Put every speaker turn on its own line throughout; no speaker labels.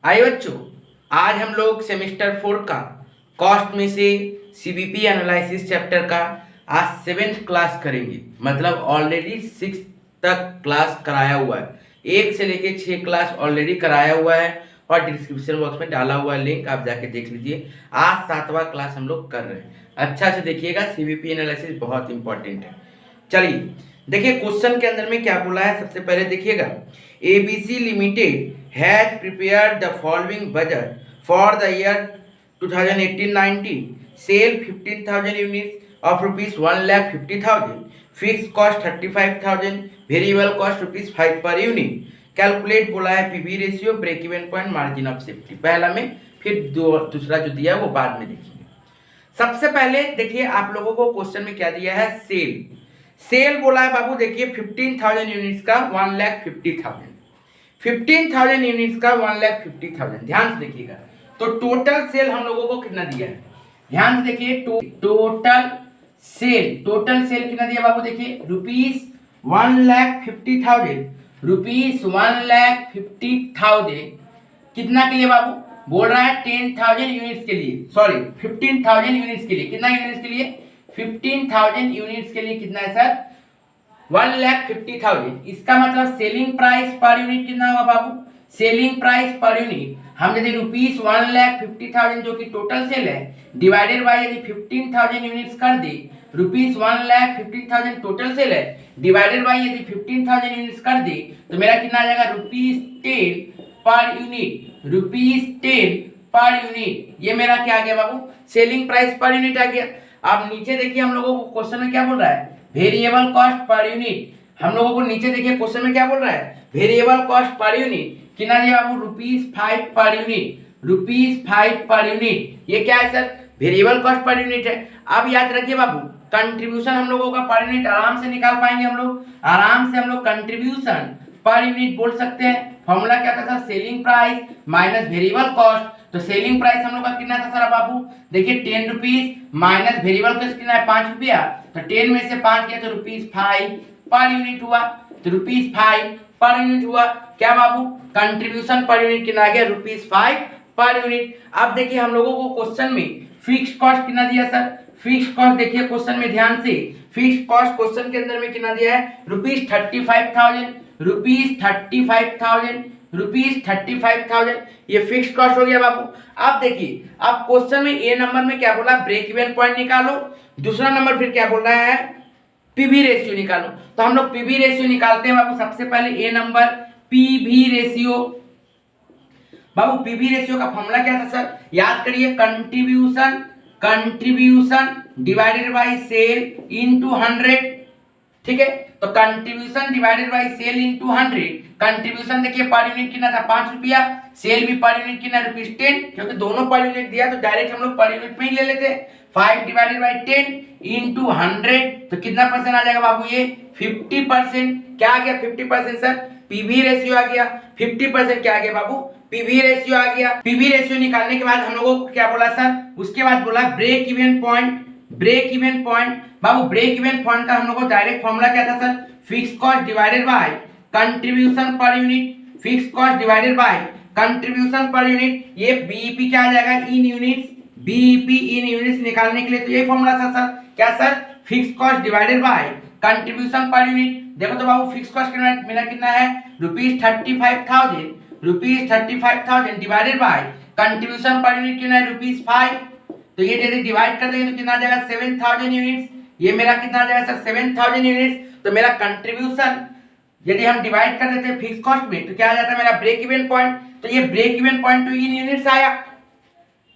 आइए बच्चों, आज हम लोग सेमेस्टर 4 का कॉस्ट में से सीबीपी एनालिसिस चैप्टर का आज 7th क्लास करेंगे। मतलब ऑलरेडी 6 तक क्लास कराया हुआ है, 1 से लेके 6 क्लास ऑलरेडी कराया हुआ है और डिस्क्रिप्शन बॉक्स में डाला हुआ है लिंक, आप जाके देख लीजिए। आज 7वां क्लास हम लोग कर रहे हैं। अच्छा से देखिएगा, सीबीपी एनालिसिस बहुत इंपॉर्टेंट है। चलिए देखिए क्वेश्चन के अंदर में क्या बोला है। सबसे पहले देखिएगा, ABC limited has prepared the following budget for the year 2018-19, sale 15,000 units of rupees 1,50,000, fix cost 35,000, variable cost rupees 5 per unit. Calculate बोला है PV ratio, break even point, margin of safety. पहला में, फिर दूसरा जो दिया है वो बाद में देखेंगे। सबसे पहले देखिए आप लोगों को क्वेश्चन में क्या दिया है, सेल बोला है बाबू। देखिए 15,000 यूनिट्स का 1,50,000, 15,000 यूनिट्स का 1,50,000। ध्यान से देखिएगा, तो टोटल सेल हम लोगों को कितना दिया है, ध्यान से देखिए। टोटल सेल कितना दिया बाबू, देखिए रुपीज 1,50,000, रुपीज 1,50,000 कितना के लिए बाबू बोल रहा है, 10,000 यूनिट्स के लिए, सॉरी 15,000 यूनिट्स के लिए। कितना यूनिट्स के लिए, 15,000 यूनिट्स के लिए कितना है सर, 1,50,000। इसका मतलब सेलिंग प्राइस पर यूनिट कितना होगा बाबू, सेलिंग प्राइस पर यूनिट हम यदि रुपीज 1,50,000 जो कि टोटल सेल है डिवाइडेड बाय यदि 15,000 यूनिट्स कर दे, रुपीज 1,50,000 टोटल सेल है डिवाइडेड बाय यदि 15,000 यूनिट्स कर दे तो मेरा कितना आ जाएगा, रुपीज 10 पर यूनिट, रुपीज 10 पर यूनिट। ये मेरा क्या आ गया बाबू, सेलिंग प्राइस पर यूनिट आ गया। अब नीचे देखिए हम लोगों को क्वेश्चन में क्या बोल रहा है, वेरिएबल कॉस्ट पर यूनिट। हम लोगों को नीचे देखिए क्वेश्चन में क्या बोल रहा है, वेरिएबल कॉस्ट पर यूनिट कितना दिया बाबू, rupees 5 per unit, rupees 5 per unit. ये क्या है sir, variable cost per unit है। अब याद रखिए बाबू, कंट्रीब्यूशन हम लोगों का पर यूनिट आराम से निकाल पाएंगे हम लोग, आराम से हम लोग कंट्रीब्यूशन पर यूनिट बोल सकते हैं। फॉर्मूला क्या था sir, selling price minus variable cost. तो सेलिंग प्राइस हम लोग का कितना था सर बाबू, देखिए 10 रुपीज माइनस वेरिएबल कॉस्ट कितना है, 5 रुपया। तो 10 में से 5 गया तो रुपीज 5 पर यूनिट हुआ, तो रुपीज 5 पर यूनिट हुआ। क्या बाबू, कंट्रीब्यूशन पर यूनिट कितना आ गया, रुपीज 5 पर यूनिट। अब देखिए हम लोगों को क्वेश्चन में फिक्स्ड कॉस्ट कितना दिया सर, फिक्स्ड कॉस्ट देखिए क्वेश्चन में ध्यान से, फिक्स्ड कॉस्ट क्वेश्चन के अंदर में कितना दिया है, रुपीज 35,000, रुपीज 35,000, रुपीज 35,000। ये फिक्स्ड कॉस्ट हो गया बाबू। अब देखिए, अब क्वेश्चन में ए नंबर में क्या बोला, ब्रेक इवन पॉइंट निकालो। दूसरा नंबर फिर क्या बोल रहा है, पीवी रेशियो निकालो। तो हम लोग पीवी रेशियो निकालते हैं बाबू। सबसे पहले ए नंबर पीवी रेशियो। बाबू पीवी रेशियो का फॉर्मूला क्या था सर, याद करिए, contribution divided by sale into 100। ठीक है, तो contribution divided by sale into 100। Contribution देखिए पर यूनिट कितना था, 5 रुपया, सेल भी पर यूनिट कितना, रुपीज 10, क्योंकि दोनों पर यूनिट दिया तो डायरेक्ट हम लोग पर यूनिट में ही ले लेते। 5 डिवाइडेड बाय 10 इनटू 100, तो कितना परसेंट आ जाएगा बाबू, ये 50%। क्या आ गया 50% सर, पीवी रेशियो आ गया। 50% क्या आ गया बाबू, पीवी रेशियो आ गया। पीवी रेशियो निकालने के बाद हम लोगों को क्या बोला सर, उसके बाद बोला break even point. Break even point बाबू, ब्रेक इवन पॉइंट का हम लोग को डायरेक्ट फॉर्मूला क्या था sir, fix cost divided by contribution per unit, fix cost divided by contribution per unit. ये बीईपी क्या आ जाएगा, in units, BEP in units निकालने के लिए तो ये फॉर्मूला था सर, क्या sir, fix cost divided by contribution per unit. देखो तो बाबू फिक्स कॉस्ट मेरा कितना है, rupees 35,000, rupees 35,000 divided by contribution per unit कितना है, रुपीज 5। तो ये यदि डिवाइड कर देंगे तो कितना आ जाएगा, 7,000 यूनिट्स। ये मेरा कितना आ जाएगा सर, 7,000 यूनिट्स। तो मेरा कंट्रीब्यूशन यदि हम डिवाइड कर देते हैं फिक्स कॉस्ट में तो क्या आ जाता है मेरा ब्रेक इवन पॉइंट। तो ये ब्रेक इवन पॉइंट तो इन यूनिट्स आया,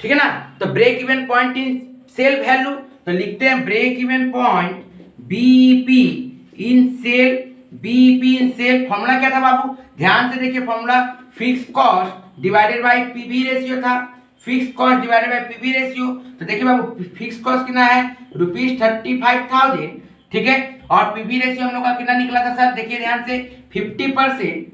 ठीक है ना। तो break even point in sale value, तो लिखते हैं break even point BEP in sale, BEP in sale. Formula क्या था बाबू, ध्यान से देखिए, formula fix cost divided by PV ratio था, fix cost divided by PV ratio. तो देखिए बाबू फिक्स कॉस्ट कितना है, रुपीज 35,000, ठीक है, और पीवी रेशियो हम लोग का कितना निकला था सर, देखिए ध्यान से 50%।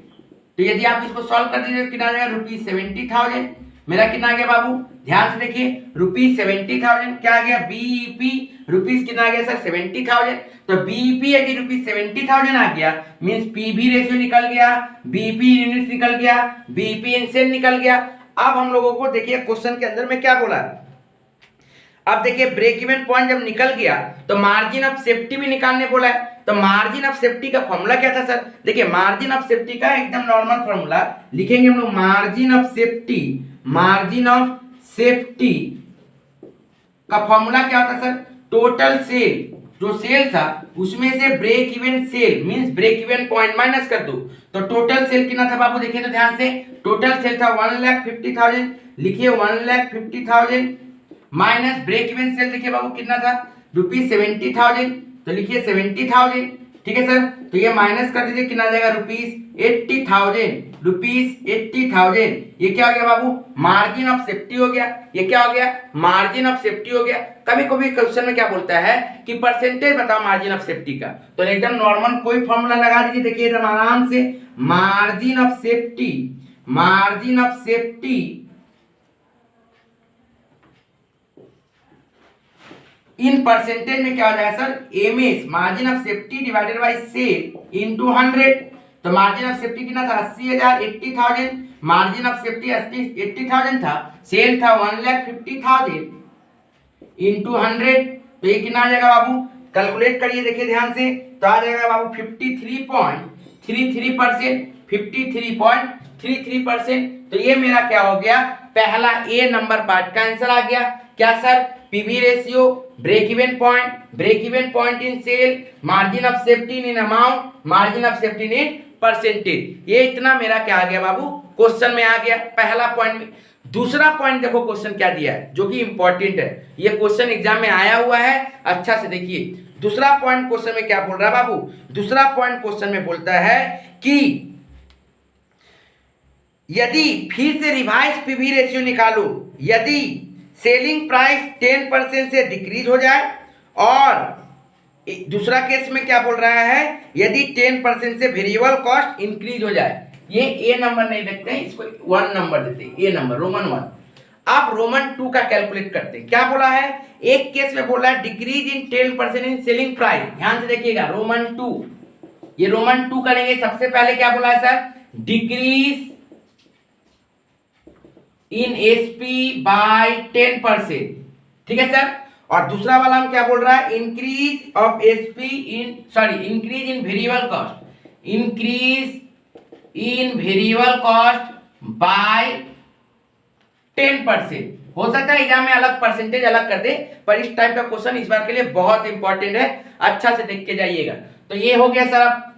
तो यदि आप इसको सॉल्व कर दीजिए कितना आ जाएगा, रुपीज 70,000। मेरा कितना आ गया बाबू, ध्यान से देखिए, रुपीज 70,000 क्या आ गया, बीईपी रुपीज कितना आ गया सर, 70,000। तो बीईपी यदि रुपीज 70,000 आ गया मींस पीवी रेशियो निकल गया, बीईपी यूनिट्स निकल गया, बीईपी इन सेल निकल गया। अब हम लोगों को देखिए क्वेश्चन के अंदर में क्या बोला है। अब देखिए ब्रेक इवन पॉइंट जब निकल गया तो मार्जिन ऑफ सेफ्टी भी निकालने बोला है। तो मार्जिन ऑफ सेफ्टी का फॉर्मूला क्या था सर? देखिए मार्जिन ऑफ सेफ्टी का एकदम नॉर्मल फॉर्मूला लिखेंगे हम लोग। Margin of safety, margin of safety का फॉर्मूला क्या होता सर? टोटल सेल, जो सेल था उसमें से break even sale means break even point minus कर दो। तो टोटल सेल कितना था बाबू? देखिए तो ध्यान से, टोटल सेल था 1,50,000, लिखिए 1,50,000 माइनस ब्रेक इवन सेल देखिए बाबू कितना था? ₹70,000, तो लिखिए 70,000, ठीक है सर। तो ये माइनस कर दीजिए, कितना आ जाएगा? ₹80,000, ₹80,000। ये क्या हो गया बाबू? मार्जिन ऑफ सेफ्टी हो गया। ये क्या हो गया? मार्जिन ऑफ सेफ्टी हो गया। कभी कभी क्वेश्चन में क्या बोलता है कि परसेंटेज बताओ मार्जिन ऑफ सेफ्टी का, तो एकदम नॉर्मल कोई फॉर्मूला लगा दीजिए। देखिए एकदम आराम से, margin of safety, margin of safety in percentage में क्या हो जाएगा sir? MS, margin of safety divided by sale into 100। तो मार्जिन ऑफ सेफ्टी कितना था? 80,000, 80,000। मार्जिन ऑफ सेफ्टी 80,000 था, सेल था 1,50,000 इनटू 100। तो ये कितना आ जाएगा बाबू? कैलकुलेट करिए, देखिए ध्यान से। तो आ जाएगा बाबू 53.33%, 53.33%। तो ये मेरा क्या हो गया? पहला ए नंबर पार्ट का आंसर आ गया। क्या sir? PV ratio, break even point in sale, margin of safety in amount, margin of safety in percentage. ये इतना मेरा क्या आ गया बाबू? क्वेश्चन में आ गया पहला पॉइंट में। दूसरा पॉइंट देखो क्वेश्चन क्या दिया है, जो कि इंपॉर्टेंट है। ये क्वेश्चन एग्जाम में आया हुआ है, अच्छा से देखिए। दूसरा पॉइंट क्वेश्चन में क्या बोल रहा है बाबू? दूसरा पॉइंट क्वेश्चन में बोलता है कि यदि, फिर से रिवाइज पीवी रेशियो निकालो, यदि सेलिंग प्राइस 10% से डिक्रीज हो जाए, और दूसरा केस में क्या बोल रहा है? यदि 10% से वेरिएबल कॉस्ट इंक्रीज हो जाए। ये ए नंबर नहीं देखते हैं, इसको 1 नंबर देते हैं, ए नंबर रोमन 1। अब रोमन 2 का कैलकुलेट करते हैं। क्या बोला है? एक केस में बोला है decrease in 10% in selling price. ध्यान से देखिएगा, रोमन 2, ये रोमन 2 करेंगे। सबसे पहले क्या बोला है sir? Decrease in SP by 10%, ठीक है सर। और दूसरा वाला हम क्या बोल रहा है? Increase of SP in, sorry, increase in variable cost, increase in variable cost by 10%। हो सकता है एग्जाम में अलग परसेंटेज अलग कर दे, पर इस टाइप का क्वेश्चन इस बार के लिए बहुत इंपॉर्टेंट है, अच्छा से देख के जाइएगा। तो ये हो गया सर। अब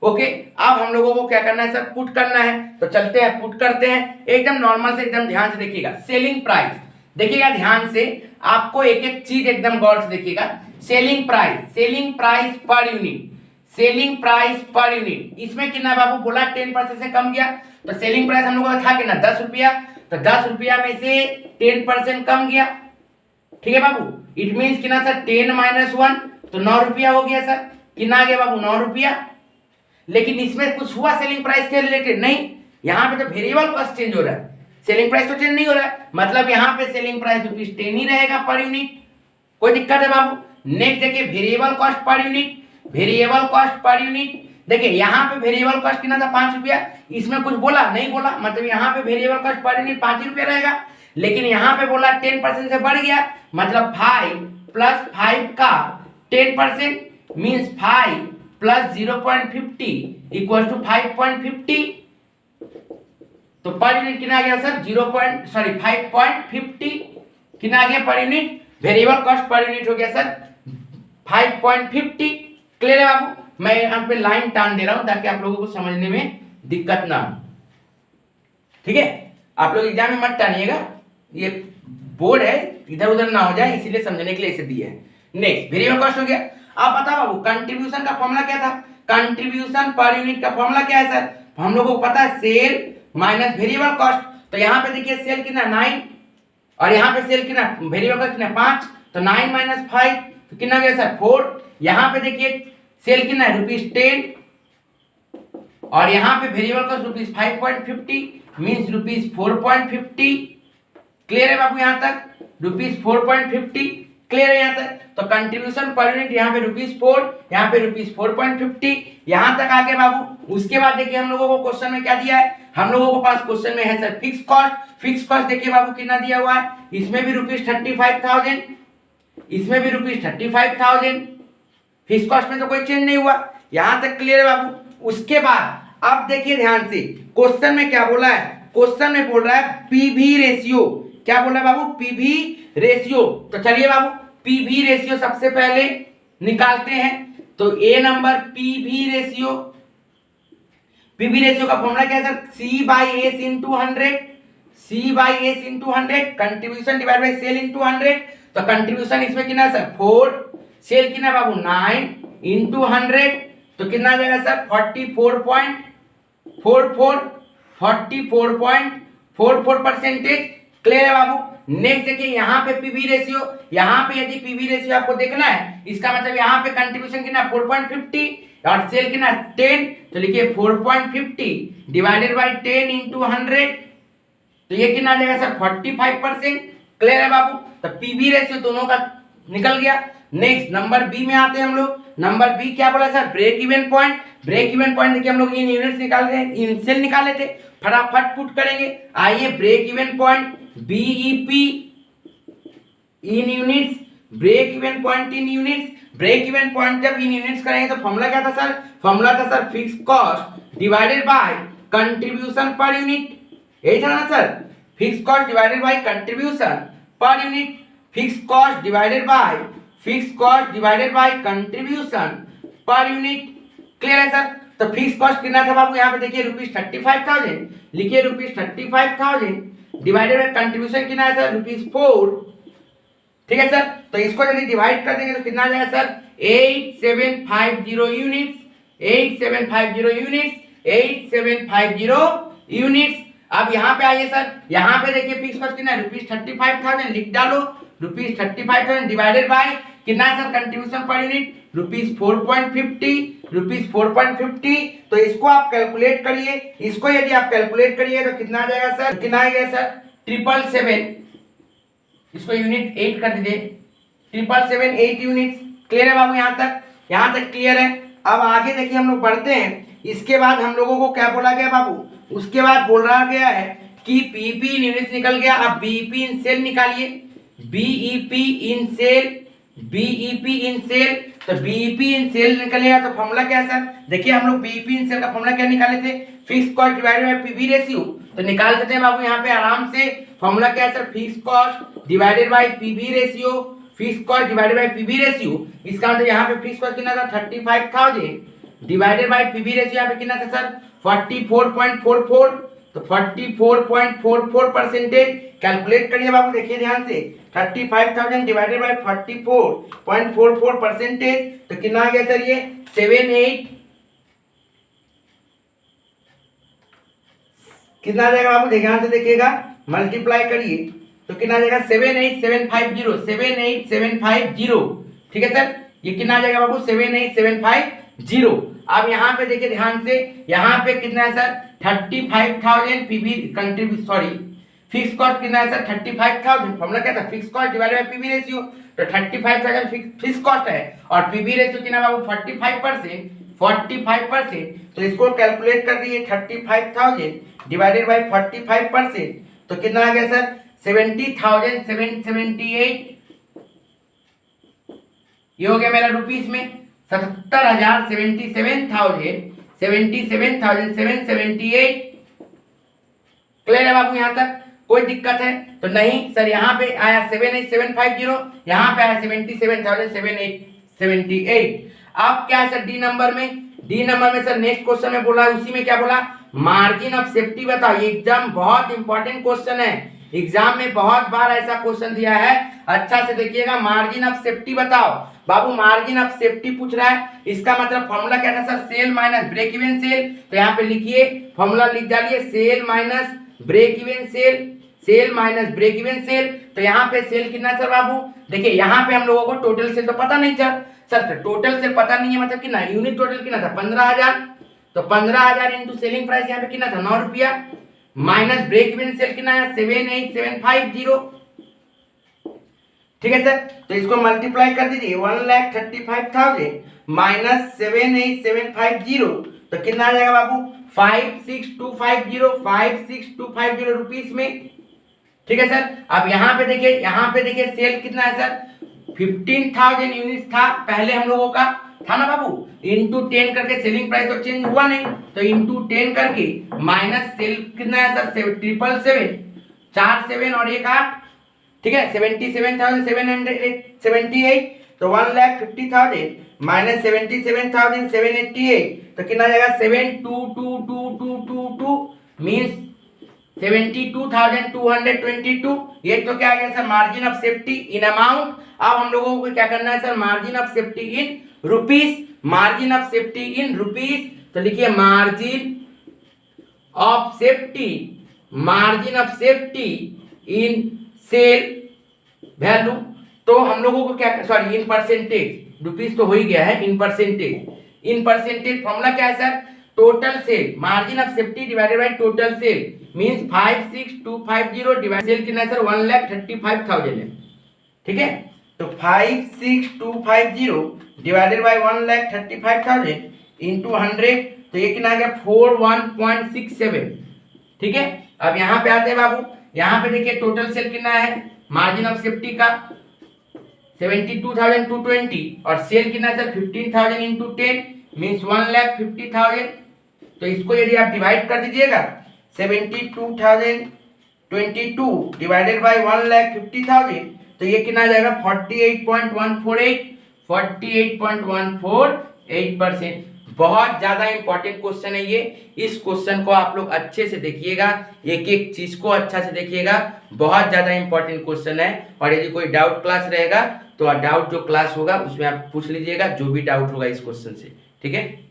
ओके, अब हम लोगों को क्या करना है सर? पुट करना है। तो चलते हैं, पुट करते हैं। एकदम नॉर्मल से, एकदम ध्यान से देखिएगा। सेलिंग प्राइस देखिएगा ध्यान से, आपको एक एक चीज एकदम गौर से देखिएगा। Selling price, selling price per unit, selling price per unit, इसमें कितना बाबू बोला? 10% से कम गया। तो सेलिंग प्राइस हम लोगों का था कितना? 10 रुपया। तो 10 रुपया में से 10% कम गया, ठीक है बाबू। इट मीन्स कितना सर? 10 - 1, तो 9 रुपया हो गया सर। कितना आ गया बाबू? 9 रुपया। लेकिन इसमें कुछ हुआ सेलिंग प्राइस के रिलेटेड? नहीं, यहाँ पे तो वेरिएबल कॉस्ट चेंज हो रहा है, सेलिंग प्राइस तो चेंज नहीं हो रहा है। मतलब यहाँ पे सेलिंग प्राइस ₹10 ही रहेगा पर यूनिट। कोई दिक्कत है बाबू? नेक्स्ट देखिए, variable cost per unit, variable cost per unit. देखिए यहाँ पे वेरिएबल कॉस्ट कितना था? 5 रुपया। इसमें कुछ बोला? नहीं बोला। मतलब यहाँ पे वेरिएबल कॉस्ट पर यूनिट 5 रुपया रहेगा। लेकिन यहाँ पे बोला 10% से बढ़ गया, मतलब 5 + 5 का 10% मीन्स 5 + 0.50 = 5.50। तो पर यूनिट कितना आ गया सर? 5.50 कितना आ गया per unit? Variable cost per unit हो गया सर 5.50। क्लियर है बाबू? मैं यहाँ पे लाइन टान दे रहा हूं ताकि आप लोगों को समझने में दिक्कत ना हो, ठीक है। आप लोग एग्जाम में मत टानिएगा, ये बोर्ड है, इधर उधर ना हो जाए, इसीलिए समझने के लिए इसे दिए हैं। नेक्स्ट वेरिएबल कॉस्ट हो गया। आप बताओ बाबू, कंट्रीब्यूशन का फॉर्मूला क्या था? कंट्रीब्यूशन पर यूनिट का फॉर्मूला क्या है सर? हम लोगों को पता है सेल माइनस वेरिएबल कॉस्ट। तो यहाँ पे देखिए सेल कितना 9, और यहाँ पे सेल कितना, वेरिएबल कॉस्ट कितना 5, तो 9 - 5 तो कितना गया सर? 4। यहाँ पे देखिए सेल कितना है? ₹10, और यहाँ पे वेरिएबल कॉस्ट ₹5.50 मीन्स ₹4.50। क्लियर है बाबू? यहाँ तक ₹4.50 क्लियर है यहाँ तक? तो कंट्रीब्यूशन पर यूनिट यहाँ पे ₹4, यहाँ पे ₹4.50, यहाँ तक आगे बाबू। उसके बाद देखिए हम लोगों को क्वेश्चन में क्या दिया है, हम लोगों के पास क्वेश्चन में है sir fix cost. Fix cost देखिए बाबू कितना दिया हुआ है, इसमें भी ₹35,000, इसमें भी ₹35,000। फिक्स कॉस्ट में तो कोई चेंज नहीं हुआ, यहाँ तक क्लियर है बाबू। उसके बाद अब देखिए ध्यान से क्वेश्चन में क्या बोला है, क्वेश्चन में बोल रहा है पीवी रेशियो। क्या बोला बाबू, पीवी रेशियो। तो चलिए बाबू पीवी रेशियो सबसे पहले निकालते हैं। तो A number PV ratio, PV ratio का फॉर्मूला क्या है sir, C/S into 100, C/S into 100, contribution divide by sale into 100। तो कंट्रीब्यूशन इसमें कितना है सर 4, सेल कितना बाबू 9 इंटू 100, तो कितना आ जाएगा सर 44.44%। क्लियर है बाबू। नेक्स्ट देखिए यहाँ पे पीवी रेशियो, यहाँ पे यदि पीवी रेशियो आपको देखना है, इसका मतलब यहाँ पे कंट्रीब्यूशन कितना 4.50 और सेल कितना 10, तो लिखिए 4.50 डिवाइडेड बाय 10 इंटू 100, तो ये कितना आ जाएगा सर 45%। क्लियर है बाबू। तो पीवी रेशियो दोनों का निकल गया। नेक्स्ट नंबर बी में आते हैं हम लोग। नंबर बी क्या बोला sir, break even point. Break even point देखिए हम लोग इन यूनिट्स निकाल रहे हैं, इन सेल निकाले थे, फटाफट पुट करेंगे। आइए break even point BEP in units, break even point in units. Break even point जब इन यूनिट्स करेंगे तो फॉर्मूला क्या था सर, फॉर्मूला था sir fix cost divided by contribution per unit, यही था ना sir, fix cost divided by contribution per unit, fix cost divided by contribution per unit. Clear है सर। तो फिक्स कॉस्ट कितना था बाबू, यहाँ पे देखिए ₹35,000, लिखिए ₹35,000 डिवाइडेड बाय कंट्रीब्यूशन कितना है सर ₹4। ठीक है सर। तो इसको यदि डिवाइड कर देंगे तो कितना आ जाएगा सर 8750 यूनिट्स, 8750 यूनिट्स। अब यहाँ पे आइए सर, यहाँ पे देखिए फिक्स कॉस्ट कितना है ₹35,000, लिख डालो ₹35,000 डिवाइडेड बाय कितना है सर कंट्रीब्यूशन पर यूनिट ₹4.50। तो इसको आप कैलकुलेट करिए, इसको यदि आप कैलकुलेट करिए तो कितना आ जाएगा सर, कितना आएगा सर 777, इसको यूनिट 8 कर दीजिए, 777 यूनिट्स। क्लियर है बाबू, यहाँ तक क्लियर है। अब आगे देखिए हम लोग बढ़ते हैं। इसके बाद हम लोगों को क्या बोला गया बाबू, उसके बाद बोल रहा गया है कि पीपी इन यूनिट्स निकल गया, अब बीईपी इन सेल निकालिए, BEP in sale, BEP in sale. तो बीईपी इन सेल निकलेगा तो फॉर्मूला क्या है सर, देखिए हम लोग बीईपी इन सेल का फॉर्मूला क्या निकाले थे, fix cost divided by PV ratio. तो निकाल देते हैं बाबू यहाँ पे आराम से। फॉर्मूला क्या है sir, fix cost divided by PV ratio, fix cost divided by PV ratio. इसका मतलब यहाँ पे फिक्स कॉस्ट कितना था 35,000 डिवाइडेड बाय पीवी रेशियो, यहाँ पे कितना था सर 44.44, तो 44.44% कैलकुलेट करिए बाबू, देखिए ध्यान से 35,000 डिवाइडेड बाय 44.44%, तो कितना आ गया सर ये 78, कितना आ जाएगा बाबू ध्यान से देखिएगा, मल्टीप्लाई करिए तो कितना आ जाएगा 78750। ठीक है सर, ये कितना आ जाएगा बाबू 78750। अब यहाँ पे देखिए ध्यान से, यहाँ पे कितना है sir 35,000 PV contribution, sorry fix cost कितना है सर 35,000। फॉर्मूला क्या था, fix cost divided by PV ratio. तो 35,000 फिक्स कॉस्ट है और पीवी रेशियो कितना बाबू 45%। तो इसको कैलकुलेट कर दिए 35,000 डिवाइडेड बाय 45%, तो कितना आ गया सर 70,778। ये हो गया मेरा रुपीस में 77,077,778। क्लियर है बाबू, यहाँ तक कोई दिक्कत है तो नहीं सर। यहाँ पे आया 78750, यहाँ पे आया 77,778। अब क्या है सर डी नंबर में, सर नेक्स्ट क्वेश्चन में बोला है, उसी में क्या बोला, मार्जिन ऑफ सेफ्टी बताओ। ये एग्जाम बहुत इंपॉर्टेंट क्वेश्चन है, एग्जाम में बहुत बार ऐसा क्वेश्चन दिया है, अच्छा से देखिएगा। मार्जिन ऑफ सेफ्टी बताओ बाबू, मार्जिन ऑफ सेफ्टी पूछ रहा है, इसका मतलब फॉर्मूला क्या था sir, sale minus break even sale. तो यहाँ पे लिखिए, फॉर्मूला लिख डालिए, sale minus break even sale, sale minus break even sale. तो यहाँ पे सेल कितना सर बाबू, देखिए यहाँ पे हम लोगों को टोटल सेल तो पता नहीं था सर, टोटल सेल पता नहीं है मतलब कितना, यूनिट टोटल कितना था 15,000। तो 15,000 इंटू सेलिंग प्राइस यहाँ पे कितना था 9 रुपया, माइनस ब्रेक इवन सेल कितना है 78750। ठीक है सर, तो इसको मल्टीप्लाई कर दीजिए 1,35,000 माइनस 78750, तो कितना आ जाएगा बाबू 56250 रुपीस में। ठीक है सर, अब यहाँ पे देखिए सेल कितना है सर 15,000 यूनिट्स था पहले हम लोगों का, था ना बाबू, इंटू 10 करके सेलिंग प्राइस तो चेंज हुआ नहीं, तो इंटू 10 करके माइनस सेल कितना है सर 777, 4 7 और 1 8, ठीक है 77,778, तो 1,50,000 माइनस 77,788, तो कितना आ जाएगा 7222222 मीन्स 72,222। ये तो क्या आ गया sir margin of safety in amount. अब हम लोगों को क्या करना है sir margin of safety in rupees, margin of safety in rupees, तो लिखिए margin of safety in sale value, तो हम लोगों को क्या सॉरी इन परसेंटेज, रुपीस तो हो ही गया है, इन परसेंटेज फॉर्मूला क्या है sir total sale, margin of safety divided by total sale means 56250 divide sale कितना है सर 1,35,000 है, ठीक है, तो 56250 डिवाइडेड बाय 1,35,000 इनटू 100, तो ये कितना आ गया 41.67, ठीक है। अब यहाँ पे आते हैं बाबू, यहाँ पे देखिए टोटल सेल कितना है मार्जिन ऑफ सेफ्टी का 72,220 और सेल कितना है सर 15,000 इंटू 10 मीन्स 1,50,000, तो इसको यदि आप डिवाइड कर दीजिएगा 72,022 डिवाइडेड बाय 1,50,000, तो ये कितना आ जाएगा 48.148%। बहुत ज्यादा इंपॉर्टेंट क्वेश्चन है ये, इस क्वेश्चन को आप लोग अच्छे से देखिएगा, एक एक चीज को अच्छा से देखिएगा, बहुत ज्यादा इंपॉर्टेंट क्वेश्चन है। और यदि कोई डाउट क्लास रहेगा तो डाउट जो क्लास होगा उसमें आप पूछ लीजिएगा जो भी डाउट होगा इस क्वेश्चन से, ठीक है।